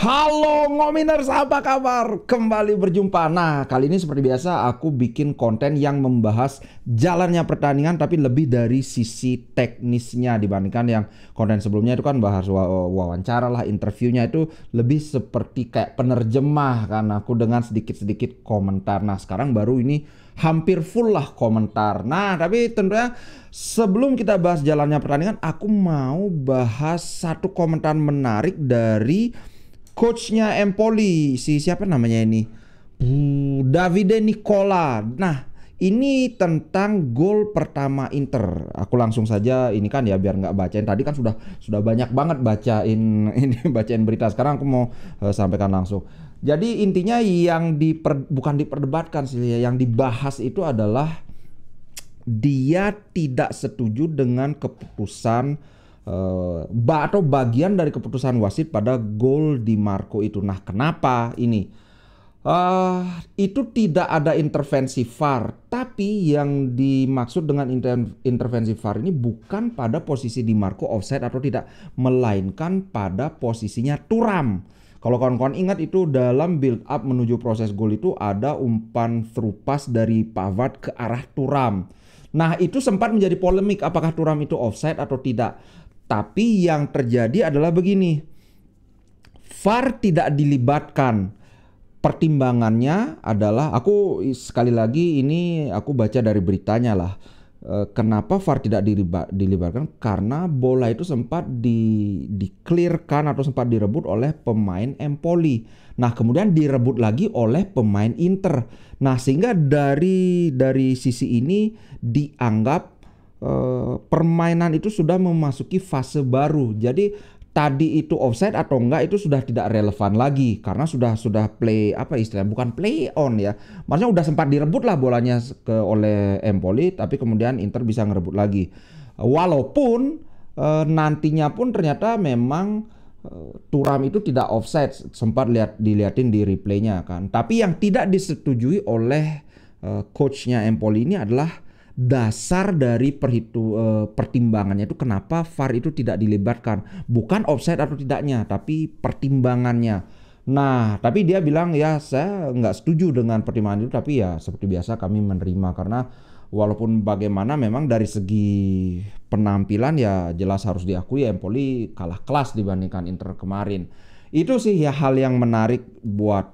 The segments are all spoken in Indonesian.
Halo Ngominers, apa kabar? Kembali berjumpa. Nah, kali ini seperti biasa aku bikin konten yang membahas jalannya pertandingan tapi lebih dari sisi teknisnya dibandingkan yang konten sebelumnya itu kan bahas wawancara lah, interviewnya itu lebih seperti kayak penerjemah kan, aku dengan sedikit-sedikit komentar. Nah, sekarang baru ini hampir full lah komentar. Nah, tapi tentunya sebelum kita bahas jalannya pertandingan, aku mau bahas satu komentar menarik dari coachnya Empoli, si siapa namanya ini? Davide Nicola. Nah, ini tentang gol pertama Inter. Aku langsung saja ini kan ya biar nggak bacain. Tadi kan sudah banyak banget bacain ini bacain berita. Sekarang aku mau sampaikan langsung. Jadi intinya yang bukan diperdebatkan sih, yang dibahas itu adalah dia tidak setuju dengan keputusan atau bagian dari keputusan wasit pada gol Di Marco itu. Nah, kenapa ini? Itu tidak ada intervensi VAR, tapi yang dimaksud dengan intervensi VAR ini bukan pada posisi Di Marco offside atau tidak, melainkan pada posisinya Thuram. Kalau kawan-kawan ingat itu dalam build up menuju proses gol itu ada umpan through pass dari Pavard ke arah Thuram. Nah, itu sempat menjadi polemik apakah Thuram itu offside atau tidak. Tapi yang terjadi adalah begini, VAR tidak dilibatkan. Pertimbangannya adalah, aku sekali lagi ini aku baca dari beritanya lah. Kenapa VAR tidak dilibatkan? Karena bola itu sempat di-clearkan atau sempat direbut oleh pemain Empoli. Nah, kemudian direbut lagi oleh pemain Inter. Nah, sehingga dari sisi ini dianggap permainan itu sudah memasuki fase baru. Jadi tadi itu offside atau enggak itu sudah tidak relevan lagi karena sudah play, apa istilahnya, bukan play on ya. Maksudnya udah sempat direbut lah bolanya oleh Empoli, tapi kemudian Inter bisa ngerebut lagi. Walaupun nantinya pun ternyata memang Thuram itu tidak offside, sempat dilihatin di replaynya kan. Tapi yang tidak disetujui oleh coachnya Empoli ini adalah dasar dari pertimbangannya itu kenapa VAR itu tidak dilibatkan. Bukan offside atau tidaknya, tapi pertimbangannya. Nah, tapi dia bilang ya saya nggak setuju dengan pertimbangan itu, tapi ya seperti biasa kami menerima karena walaupun bagaimana memang dari segi penampilan ya jelas harus diakui Empoli kalah kelas dibandingkan Inter kemarin. Itu sih ya hal yang menarik buat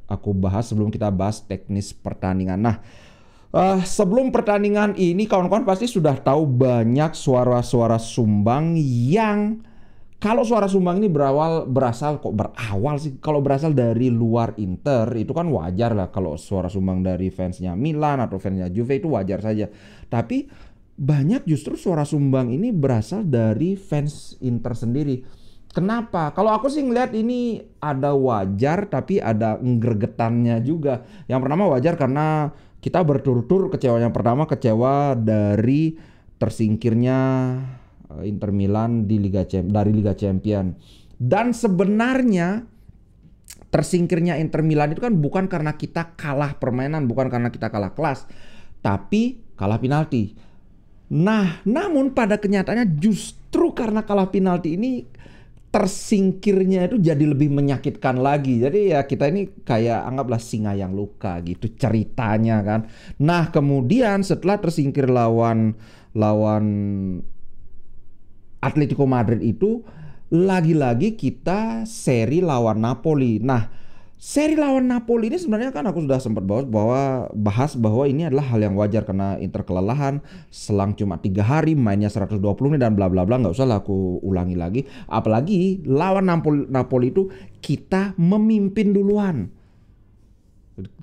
aku bahas sebelum kita bahas teknis pertandingan. Nah, sebelum pertandingan ini kawan-kawan pasti sudah tahu banyak suara-suara sumbang yang kalau suara sumbang ini berasal kalau berasal dari luar Inter itu kan wajar lah. Kalau suara sumbang dari fansnya Milan atau fansnya Juve itu wajar saja. Tapi banyak justru suara sumbang ini berasal dari fans Inter sendiri. Kenapa? Kalau aku sih ngeliat ini ada wajar tapi ada nggergetannya juga. Yang pertama wajar karena kita berturut-turut kecewa. Yang pertama kecewa dari tersingkirnya Inter Milan dari Liga Champion. Dan sebenarnya tersingkirnya Inter Milan itu kan bukan karena kita kalah permainan, bukan karena kita kalah kelas, tapi kalah penalti. Nah, namun pada kenyataannya justru karena kalah penalti ini tersingkirnya itu jadi lebih menyakitkan lagi. Jadi ya kita ini kayak anggaplah singa yang luka gitu ceritanya kan. Nah, kemudian setelah tersingkir lawan Atletico Madrid itu lagi-lagi kita seri lawan Napoli. Nah, seri lawan Napoli ini sebenarnya kan aku sudah sempat bahas bahwa ini adalah hal yang wajar karena Inter kelelahan, selang cuma 3 hari mainnya 120 menit dan bla bla bla, nggak usah lah aku ulangi lagi. Apalagi lawan Napoli itu kita memimpin duluan,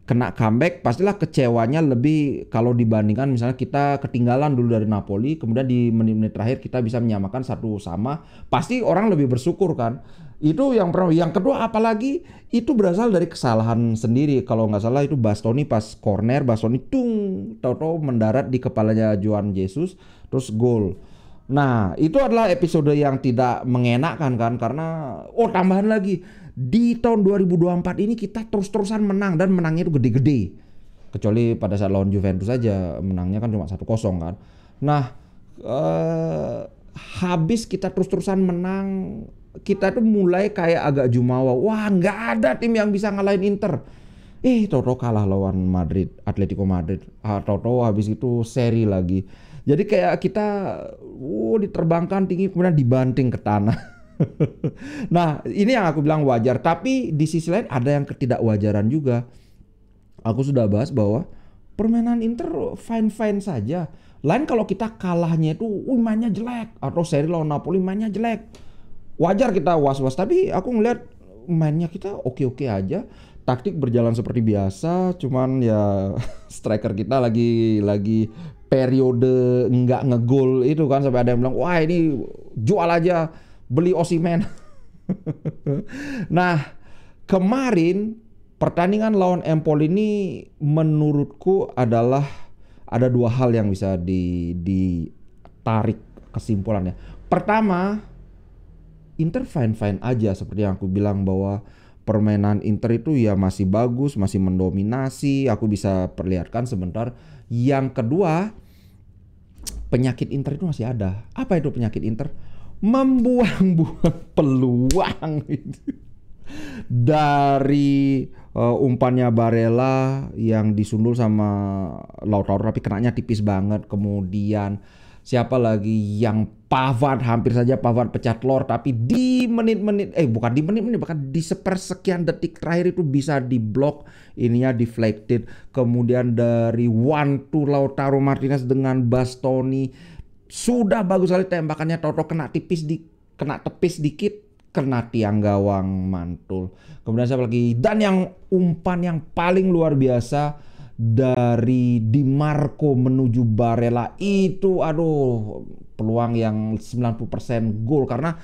kena comeback pastilah kecewanya lebih kalau dibandingkan misalnya kita ketinggalan dulu dari Napoli kemudian di menit-menit terakhir kita bisa menyamakan 1-1, pasti orang lebih bersyukur kan. Itu yang pertama. Yang kedua, apalagi itu berasal dari kesalahan sendiri. Kalau nggak salah itu Bastoni pas corner, Bastoni tahu-tahu mendarat di kepalanya Juan Jesus terus gol. Nah, itu adalah episode yang tidak mengenakan kan karena tambahan lagi di tahun 2024 ini kita terus-terusan menang dan menangnya itu gede-gede. Kecuali pada saat lawan Juventus saja menangnya kan cuma 1-0 kan. Nah, habis kita terus-terusan menang kita tuh mulai kayak agak jumawa. Wah, nggak ada tim yang bisa ngalahin Inter. Toto kalah lawan Madrid, Atletico Madrid. Toto habis itu seri lagi. Jadi kayak kita diterbangkan tinggi kemudian dibanting ke tanah. Nah, ini yang aku bilang wajar. Tapi di sisi lain ada yang ketidakwajaran juga. Aku sudah bahas bahwa permainan Inter fine-fine saja. Lain kalau kita kalahnya itu mainnya jelek. Atau seri lawan Napoli mainnya jelek. Wajar kita was-was. Tapi aku ngeliat mainnya kita oke-oke aja. Taktik berjalan seperti biasa. Cuman ya striker kita lagi periode nggak ngegol itu kan. Sampai ada yang bilang, wah ini jual aja, beli Osimhen. Nah, kemarin pertandingan lawan Empoli ini menurutku adalah ada dua hal yang bisa ditarik kesimpulannya. Pertama, Inter fine-fine aja seperti yang aku bilang bahwa permainan Inter itu ya masih bagus, masih mendominasi. Aku bisa perlihatkan sebentar. Yang kedua, penyakit Inter itu masih ada. Apa itu penyakit Inter? Membuang-buang peluang. Dari umpannya Barella yang disundul sama Lautaro tapi kenanya tipis banget. Kemudian siapa lagi yang Pavard, hampir saja Pavard pecah telur, tapi di menit-menit bukan di menit-menit, bahkan di sepersekian detik terakhir itu bisa diblok, ininya deflected. Kemudian dari one-two Lautaro Martinez dengan Bastoni sudah bagus sekali tembakannya. Toto kena tepis dikit, kena tiang gawang mantul. Kemudian siapa lagi? Dan yang umpan yang paling luar biasa dari Di Marco menuju Barella itu, peluang yang 90% gol. Karena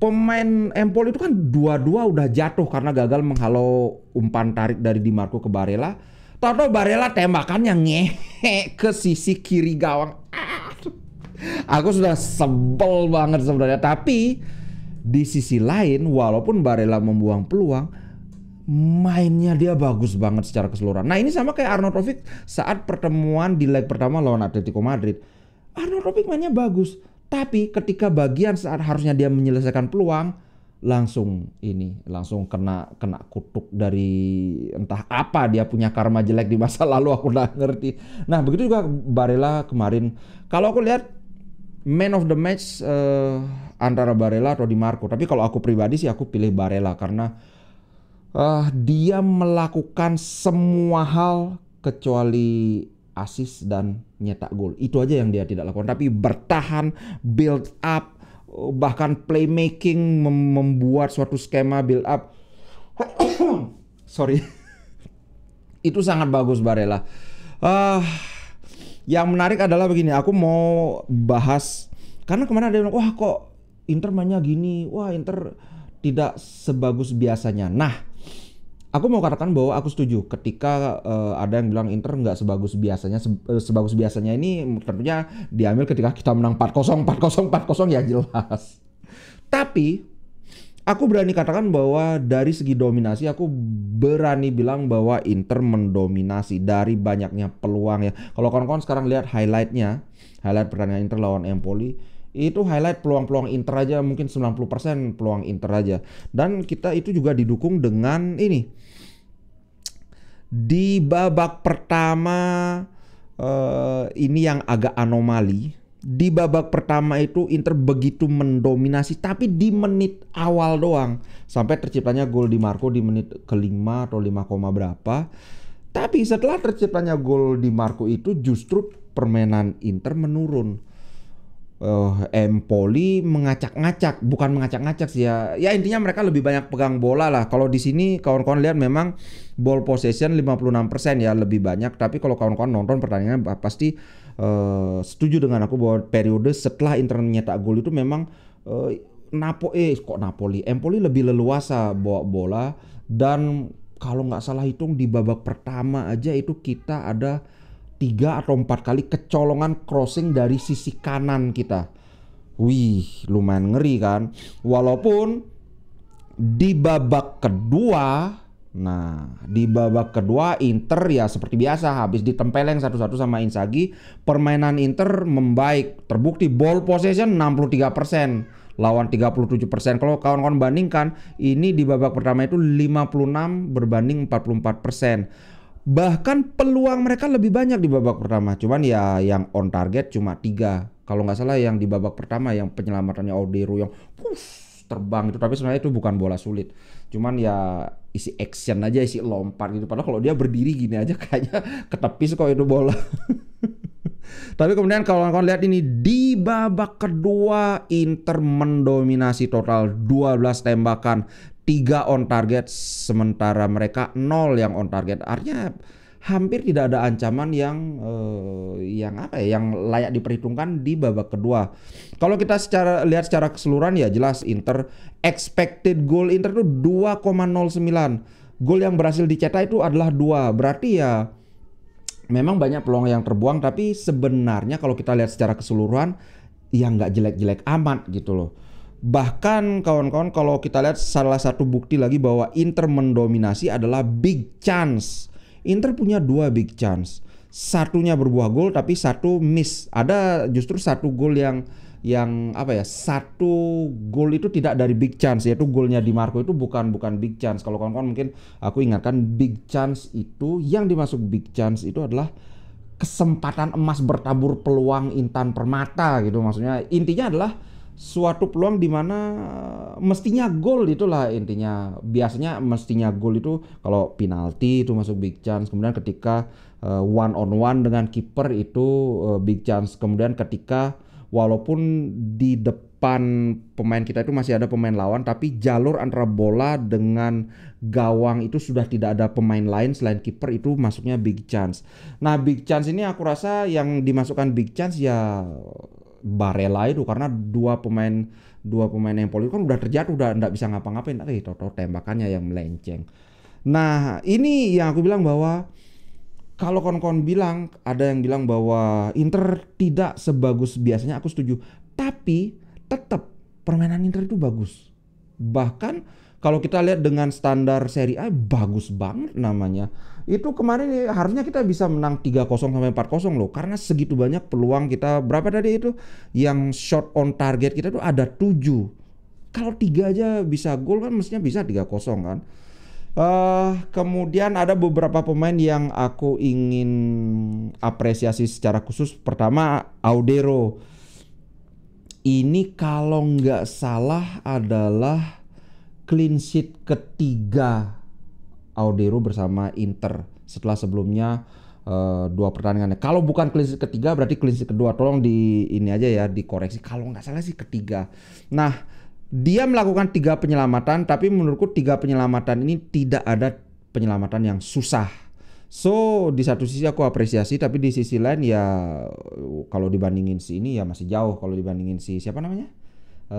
pemain Empoli itu kan dua-dua udah jatuh karena gagal menghalau umpan tarik dari Di Marco ke Barella. Tahu Barella tembakannya ngehe ke sisi kiri gawang. Aku sudah sebel banget sebenarnya. Tapi di sisi lain, walaupun Barella membuang peluang, mainnya dia bagus banget secara keseluruhan. Nah, ini sama kayak Arnautovic saat pertemuan di leg pertama lawan Atletico Madrid. Arnautovic mainnya bagus, tapi ketika bagian saat harusnya dia menyelesaikan peluang, langsung kena kutuk dari entah apa, dia punya karma jelek di masa lalu, aku udah ngerti. Nah, begitu juga Barella kemarin. Kalau aku lihat man of the match antara Barella atau Di Marco. Tapi kalau aku pribadi sih aku pilih Barella karena dia melakukan semua hal kecuali assist dan nyetak gol. Itu aja yang dia tidak lakukan. Tapi bertahan, build up, bahkan playmaking, membuat suatu skema build up. Sorry. Itu sangat bagus Barella. Yang menarik adalah begini. Aku mau bahas karena kemarin ada yang bilang, wah kok Inter mainnya gini. Wah Inter tidak sebagus biasanya. Nah, aku mau katakan bahwa aku setuju ketika ada yang bilang Inter nggak sebagus biasanya. Sebagus biasanya ini tentunya diambil ketika kita menang 4-0 ya jelas. Tapi aku berani katakan bahwa dari segi dominasi aku berani bilang bahwa Inter mendominasi dari banyaknya peluang ya. Kalau kawan-kawan sekarang lihat highlight pertandingan Inter lawan Empoli, itu highlight peluang-peluang Inter aja mungkin 90% peluang Inter aja. Dan kita itu juga didukung dengan ini. Di babak pertama ini yang agak anomali. Di babak pertama itu Inter begitu mendominasi tapi di menit awal doang. Sampai terciptanya gol Di Marco di menit ke-5 atau 5, berapa. Tapi setelah terciptanya gol Di Marco itu justru permainan Inter menurun. Empoli mengacak-ngacak, bukan mengacak-ngacak sih ya. Ya intinya mereka lebih banyak pegang bola lah. Kalau di sini kawan-kawan lihat memang ball possession 56% ya, lebih banyak. Tapi kalau kawan-kawan nonton pertandingan pasti setuju dengan aku bahwa periode setelah Inter menyetak gol itu memang Empoli lebih leluasa bawa bola. Dan kalau nggak salah hitung di babak pertama aja itu kita ada 3 atau 4 kali kecolongan crossing dari sisi kanan kita. Wih, lumayan ngeri kan. Walaupun di babak kedua Inter ya seperti biasa habis ditempeleng satu-satu sama Inzaghi, permainan Inter membaik. Terbukti ball possession 63%. lawan 37%. Kalau kawan-kawan bandingkan, ini di babak pertama itu 56 berbanding 44%. Bahkan peluang mereka lebih banyak di babak pertama. Cuman ya yang on target cuma 3. Kalau nggak salah yang di babak pertama yang penyelamatannya Audero yang terbang itu. Tapi sebenarnya itu bukan bola sulit. Cuman ya isi action aja, isi lompat gitu. Padahal kalau dia berdiri gini aja kayaknya ketepis kok itu bola. Tapi kemudian kawan-kawan lihat ini di babak kedua Inter mendominasi total 12 tembakan, 3 on target, sementara mereka 0 yang on target. Artinya hampir tidak ada ancaman yang layak diperhitungkan di babak kedua. Kalau kita lihat secara keseluruhan ya jelas Inter expected goal Inter itu 2,09. Gol yang berhasil dicetak itu adalah 2. Berarti ya memang banyak peluang yang terbuang, tapi sebenarnya kalau kita lihat secara keseluruhan ya nggak jelek-jelek amat gitu loh. Bahkan kawan-kawan kalau kita lihat salah satu bukti lagi bahwa Inter mendominasi adalah big chance. Inter punya 2 big chance. Satunya berbuah gol tapi satu miss. Ada justru satu gol yang satu gol itu tidak dari big chance, yaitu golnya Di Marco itu bukan big chance. Kalau kawan-kawan mungkin aku ingatkan, big chance itu yang dimaksud big chance itu adalah kesempatan emas bertabur peluang intan permata gitu. Maksudnya intinya adalah suatu peluang di mana mestinya gol, itulah intinya. Biasanya mestinya gol itu kalau penalti itu masuk big chance. Kemudian ketika one on one dengan kiper itu big chance. Kemudian ketika walaupun di depan pemain kita itu masih ada pemain lawan, tapi jalur antara bola dengan gawang itu sudah tidak ada pemain lain selain kiper, itu masuknya big chance. Nah, big chance ini aku rasa yang dimasukkan big chance ya Barella itu, karena dua pemain yang poli kan udah terjatuh, udah nggak bisa ngapa-ngapain, toto tembakannya yang melenceng. Nah, ini yang aku bilang bahwa kalau kawan-kawan bilang, ada yang bilang bahwa Inter tidak sebagus biasanya, aku setuju. Tapi tetap permainan Inter itu bagus. Bahkan kalau kita lihat dengan standar Serie A bagus banget namanya. Itu kemarin harusnya kita bisa menang 3-0 sampai 4-0 loh. Karena segitu banyak peluang kita. Berapa tadi itu? Yang shot on target kita tuh ada 7. Kalau 3 aja bisa gol kan mestinya bisa 3-0 kan. Kemudian ada beberapa pemain yang aku ingin apresiasi secara khusus. Pertama, Audero. Ini kalau nggak salah adalah clean sheet ketiga Audero bersama Inter setelah sebelumnya 2 pertandingannya. Kalau bukan clean sheet ketiga berarti clean sheet kedua. Tolong ini aja ya dikoreksi. Kalau nggak salah sih ketiga. Nah, dia melakukan 3 penyelamatan, tapi menurutku 3 penyelamatan ini tidak ada penyelamatan yang susah. So di satu sisi aku apresiasi, tapi di sisi lain ya kalau dibandingin si ini ya masih jauh. Kalau dibandingin si siapa namanya?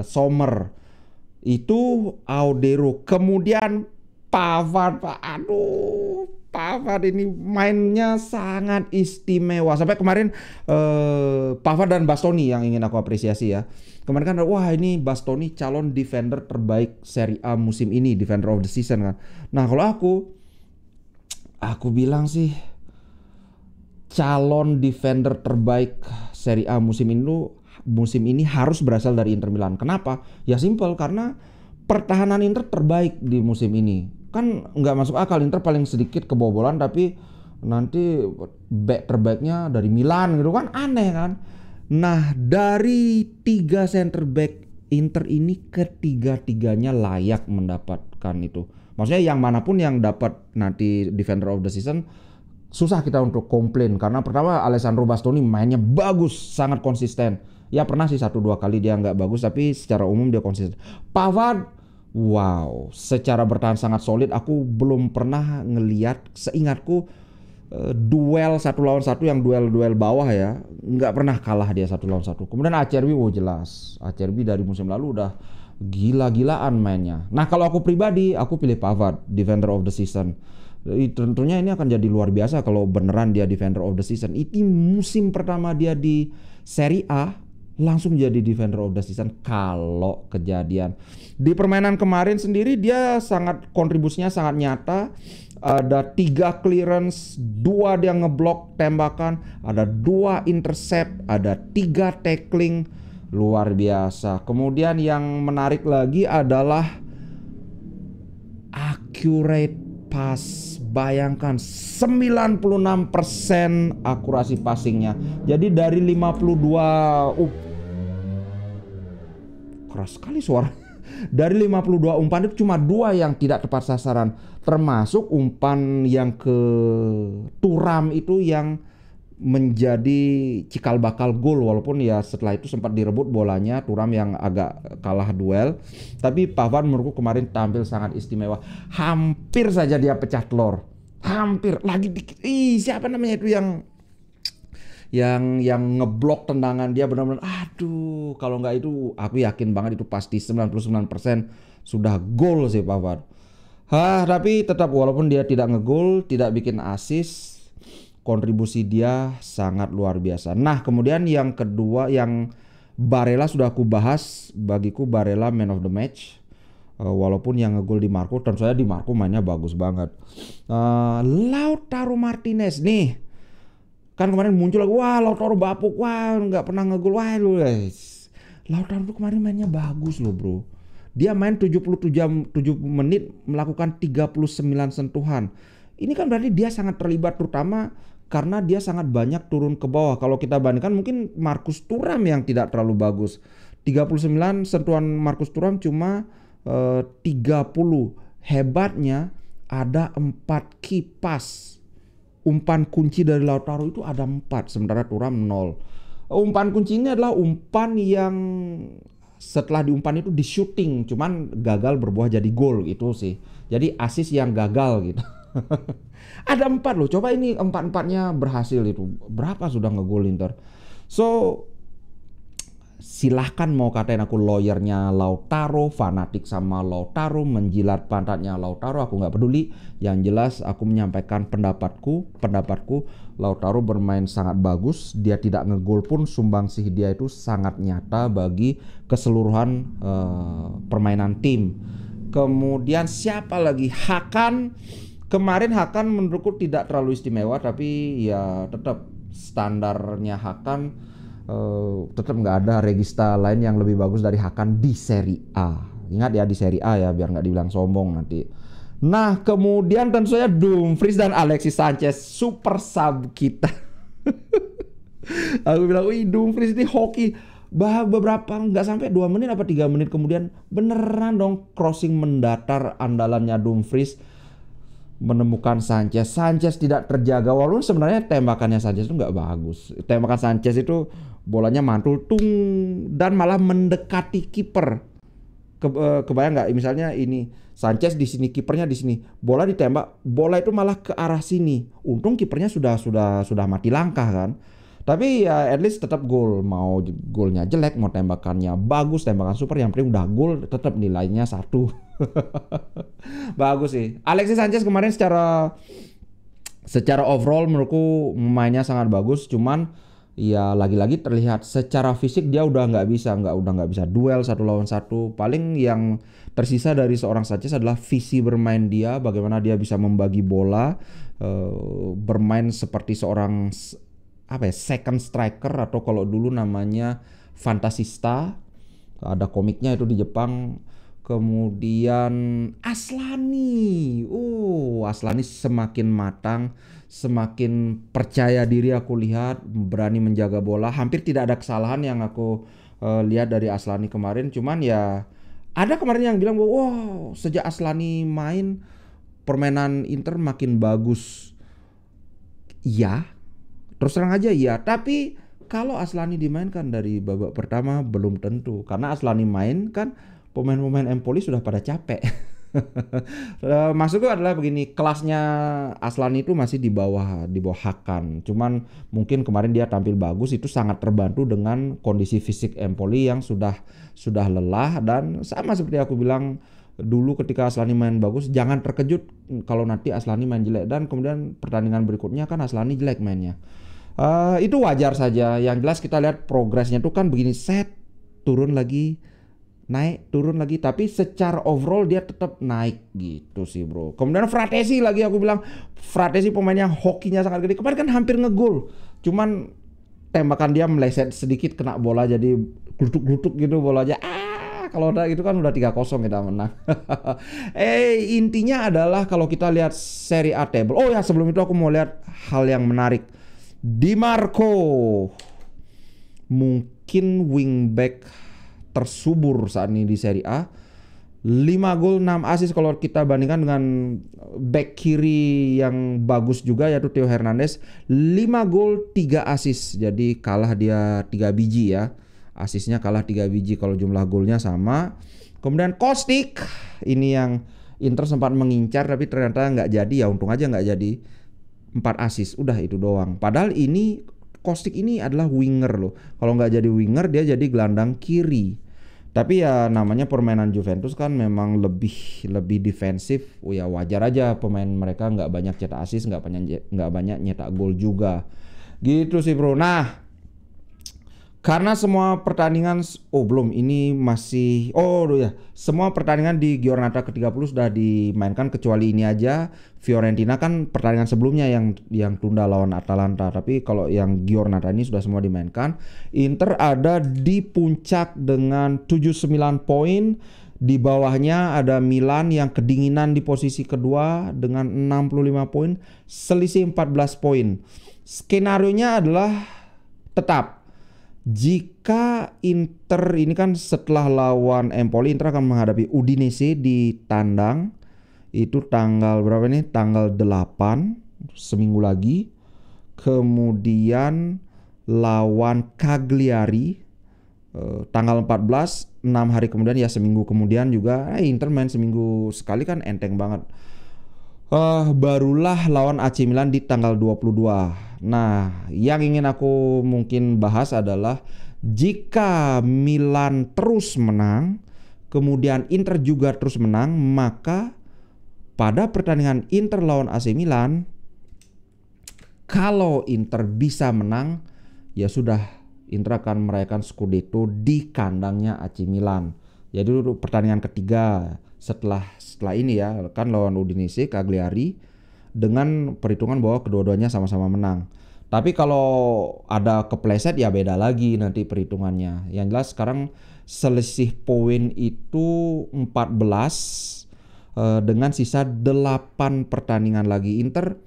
Sommer. Itu Audero. Kemudian Pavard, Pak. Aduh, Pavard ini mainnya sangat istimewa. Sampai kemarin Pavard dan Bastoni yang ingin aku apresiasi ya. Kemarin kan wah ini Bastoni calon defender terbaik Serie A musim ini, defender of the season kan. Nah, kalau aku bilang sih calon defender terbaik Serie A musim ini harus berasal dari Inter Milan. Kenapa? Ya simpel, karena pertahanan Inter terbaik di musim ini. Kan nggak masuk akal, Inter paling sedikit kebobolan tapi nanti back terbaiknya dari Milan gitu kan, aneh kan. Nah, dari 3 center back Inter ini ketiga-tiganya layak mendapatkan itu. Maksudnya yang manapun yang dapat nanti defender of the season, susah kita untuk komplain. Karena pertama Alessandro Bastoni mainnya bagus, sangat konsisten. Ya pernah sih 1-2 kali dia nggak bagus, tapi secara umum dia konsisten. Pavard, wow, secara bertahan sangat solid. Aku belum pernah ngelihat, seingatku duel 1 lawan 1 yang duel bawah ya, nggak pernah kalah dia 1 lawan 1. Kemudian Acerbi, jelas Acerbi dari musim lalu udah gila-gilaan mainnya. Nah, kalau aku pribadi aku pilih Pavard defender of the season. Tentunya ini akan jadi luar biasa kalau beneran dia defender of the season. Ini musim pertama dia di Serie A langsung jadi defender of the season kalau kejadian. Di permainan kemarin sendiri dia kontribusinya sangat nyata. Ada 3 clearance, 2 dia ngeblok tembakan, ada 2 intercept, ada 3 tackling. luar biasa. Kemudian yang menarik lagi adalah accurate pass. Bayangkan 96% akurasi passingnya. Jadi dari 52 keras sekali suara. Dari 52 umpan itu cuma 2 yang tidak tepat sasaran. Termasuk umpan yang ke Thuram itu yang menjadi cikal bakal gol, walaupun ya setelah itu sempat direbut bolanya Thuram yang agak kalah duel. Tapi Pavard menurutku kemarin tampil sangat istimewa. Hampir saja dia pecah telur. Hampir lagi dikit. Siapa namanya itu yang ngeblok tendangan dia, benar-benar aduh, kalau nggak itu aku yakin banget itu pasti 99% sudah gol sih Pavard. Tapi tetap walaupun dia tidak ngegol, tidak bikin assist, kontribusi dia sangat luar biasa. Nah, kemudian yang kedua yang Barella sudah aku bahas, bagiku Barella man of the match. Walaupun yang ngegol Di Marco, tentu saja Di Marco mainnya bagus banget. Lautaro Martinez nih, kan kemarin muncul lagi, wah Lautaro bapuk, wah nggak pernah ngegol, wah lu guys. Lautaro tuh kemarin mainnya bagus loh bro. Dia main 77 menit melakukan 39 sentuhan. Ini kan berarti dia sangat terlibat, terutama karena dia sangat banyak turun ke bawah. Kalau kita bandingkan mungkin Marcus Thuram yang tidak terlalu bagus. 39 sentuhan Marcus Thuram cuma 30. Hebatnya ada 4 key pass. Umpan kunci dari Lautaro itu ada 4, sementara Thuram 0. Umpan kuncinya adalah umpan yang setelah diumpan itu di shooting, cuman gagal berbuah jadi gol gitu sih. Jadi assist yang gagal gitu. Ada 4 loh, coba ini 4-4-nya berhasil itu. Berapa sudah ngegol Inter? So silahkan mau katain aku lawyernya Lautaro, fanatik sama Lautaro, menjilat pantatnya Lautaro, aku nggak peduli. Yang jelas aku menyampaikan pendapatku. Lautaro bermain sangat bagus. Dia tidak ngegol pun sumbangsih dia itu sangat nyata bagi keseluruhan permainan tim. Kemudian siapa lagi? Hakan. Kemarin Hakan menurutku tidak terlalu istimewa, tapi ya tetap standarnya Hakan, tetap nggak ada regista lain yang lebih bagus dari Hakan di Serie A. Ingat ya, di Serie A ya, biar nggak dibilang sombong nanti. Nah, kemudian tentu saja Dumfries dan Alexis Sanchez, super sub kita. Aku bilang, wih Dumfries ini hoki. Beberapa nggak sampai 2 menit apa 3 menit kemudian beneran dong crossing mendatar andalannya Dumfries menemukan Sanchez. Sanchez tidak terjaga, walaupun sebenarnya tembakannya Sanchez itu nggak bagus. Tembakan Sanchez itu bolanya mantul tung dan malah mendekati kiper. Kebayang nggak? Misalnya ini Sanchez di sini, kipernya di sini, bola ditembak, bola itu malah ke arah sini. Untung kipernya sudah mati langkah kan. Tapi ya at least tetap gol. Mau golnya jelek, mau tembakannya bagus, tembakan super, yang penting udah gol, tetap nilainya 1. Bagus sih. Alexis Sanchez kemarin secara overall menurutku mainnya sangat bagus. Cuman ya lagi-lagi terlihat secara fisik dia udah nggak bisa duel 1 lawan 1. Paling yang tersisa dari seorang Sanchez adalah visi bermain dia, bagaimana dia bisa membagi bola, bermain seperti seorang second striker, atau kalau dulu namanya fantasista, ada komiknya itu di Jepang. Kemudian Aslani, Aslani semakin matang, semakin percaya diri aku lihat, berani menjaga bola, hampir tidak ada kesalahan yang aku lihat dari Aslani kemarin. Cuman ya ada kemarin yang bilang wow, sejak Aslani main permainan Inter makin bagus. Ya, terus terang aja ya, tapi kalau Aslani dimainkan dari babak pertama belum tentu, karena Aslani main kan pemain-pemain Empoli sudah pada capek. Maksudku adalah begini, kelasnya Aslani itu masih di bawah Hakan. Cuman mungkin kemarin dia tampil bagus, itu sangat terbantu dengan kondisi fisik Empoli yang sudah lelah. Dan sama seperti aku bilang dulu ketika Aslani main bagus, jangan terkejut kalau nanti Aslani main jelek, dan kemudian pertandingan berikutnya kan Aslani jelek mainnya. Itu wajar saja. Yang jelas kita lihat progresnya tuh kan begini, set turun lagi, naik turun lagi, tapi secara overall dia tetap naik gitu sih bro. Kemudian Fratesi lagi, aku bilang Fratesi pemain yang hokinya sangat gede. Kemarin kan hampir ngegol, cuman tembakan dia meleset sedikit, kena bola jadi glutuk-glutuk gitu bolanya. Kalau udah itu kan udah 3-0 kita menang. Intinya adalah kalau kita lihat Serie A table. Oh ya, sebelum itu aku mau lihat hal yang menarik. Di Marco mungkin wingback tersubur saat ini di Serie A. 5 gol 6 assist kalau kita bandingkan dengan back kiri yang bagus juga yaitu Theo Hernandez. 5 gol 3 assist. Jadi kalah dia 3 biji ya. Asisnya kalah 3 biji kalau jumlah golnya sama. Kemudian Kostic ini yang Inter sempat mengincar tapi ternyata nggak jadi ya, untung aja nggak jadi. 4 assist udah itu doang. Padahal ini Kostic ini adalah winger loh. Kalau nggak jadi winger dia jadi gelandang kiri. Tapi ya namanya permainan Juventus kan memang lebih defensif. Ya wajar aja pemain mereka nggak banyak cetak assist, nggak banyak nyetak gol juga. Gitu sih bro. Nah, karena semua pertandingan semua pertandingan di Giornata ke-30 sudah dimainkan kecuali ini aja. Fiorentina kan pertandingan sebelumnya yang tunda lawan Atalanta, tapi kalau yang Giornata ini sudah semua dimainkan. Inter ada di puncak dengan 79 poin. Di bawahnya ada Milan yang kedinginan di posisi kedua dengan 65 poin, selisih 14 poin. Skenarionya adalah tetap jika Inter ini kan setelah lawan Empoli, Inter akan menghadapi Udinese di tandang. Itu tanggal berapa nih? Tanggal 8, seminggu lagi. Kemudian lawan Cagliari tanggal 14, 6 hari kemudian ya, seminggu kemudian juga. Inter main seminggu sekali kan enteng banget. Barulah lawan AC Milan di tanggal 22. Nah, yang ingin aku mungkin bahas adalah jika Milan terus menang, kemudian Inter juga terus menang, maka pada pertandingan Inter lawan AC Milan, kalau Inter bisa menang, ya sudah, Inter akan merayakan Scudetto di kandangnya AC Milan. Jadi itu pertandingan ketiga setelah ini ya, kan lawan Udinese, Cagliari, dengan perhitungan bahwa kedua-duanya sama-sama menang. Tapi kalau ada kepleset ya beda lagi nanti perhitungannya. Yang jelas sekarang selisih poin itu 14 dengan sisa 8 pertandingan lagi. Inter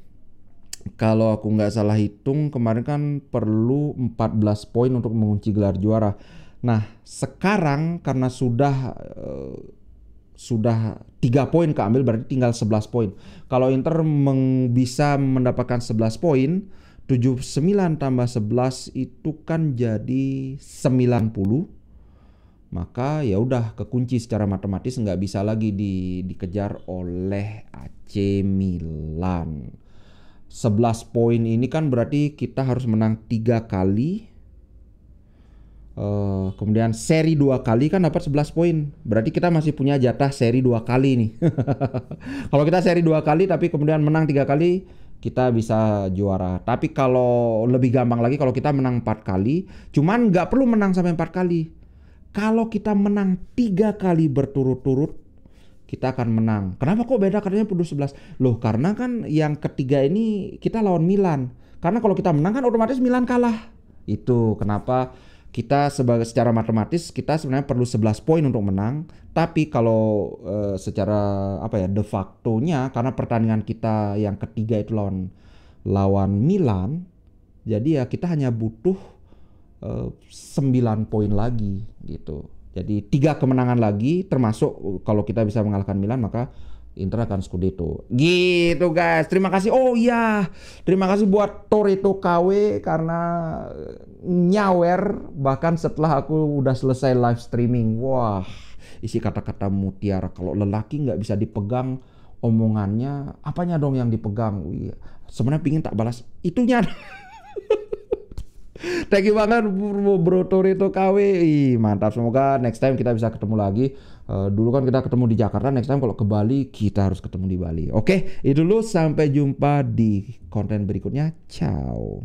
kalau aku nggak salah hitung kemarin kan perlu 14 poin untuk mengunci gelar juara. Nah sekarang karena sudah 3 poin keambil, berarti tinggal 11 poin. Kalau Inter bisa mendapatkan 11 poin, 79 tambah 11 itu kan jadi 90. Maka ya udah kekunci secara matematis, nggak bisa lagi dikejar oleh AC Milan. 11 poin ini kan berarti kita harus menang 3 kali. Kemudian seri 2 kali kan dapat 11 poin. Berarti kita masih punya jatah seri 2 kali nih. Kalau kita seri 2 kali tapi kemudian menang 3 kali, kita bisa juara. Tapi kalau lebih gampang lagi kalau kita menang 4 kali, cuman nggak perlu menang sampai 4 kali. Kalau kita menang 3 kali berturut-turut, kita akan menang. Kenapa kok beda katanya perlu 11? Loh, karena kan yang ketiga ini kita lawan Milan. Karena kalau kita menang kan otomatis Milan kalah. Itu kenapa kita secara matematis kita sebenarnya perlu 11 poin untuk menang. Tapi kalau secara de facto-nya, karena pertandingan kita yang ketiga itu lawan Milan, jadi ya kita hanya butuh 9 poin lagi gitu. Jadi 3 kemenangan lagi, termasuk kalau kita bisa mengalahkan Milan maka Inter akan Scudetto. Gitu guys. Terima kasih. Oh iya, terima kasih buat Toretto KW karena nyawer bahkan setelah aku udah selesai live streaming. Wah, isi kata-kata mutiara. Kalau lelaki nggak bisa dipegang omongannya, apanya dong yang dipegang? Wih, sebenarnya pingin tak balas itunya. Thank you banget bro Toretto KW. Mantap, semoga next time kita bisa ketemu lagi. Dulu kan kita ketemu di Jakarta, next time kalau ke Bali kita harus ketemu di Bali. Oke, itu dulu, sampai jumpa di konten berikutnya. Ciao.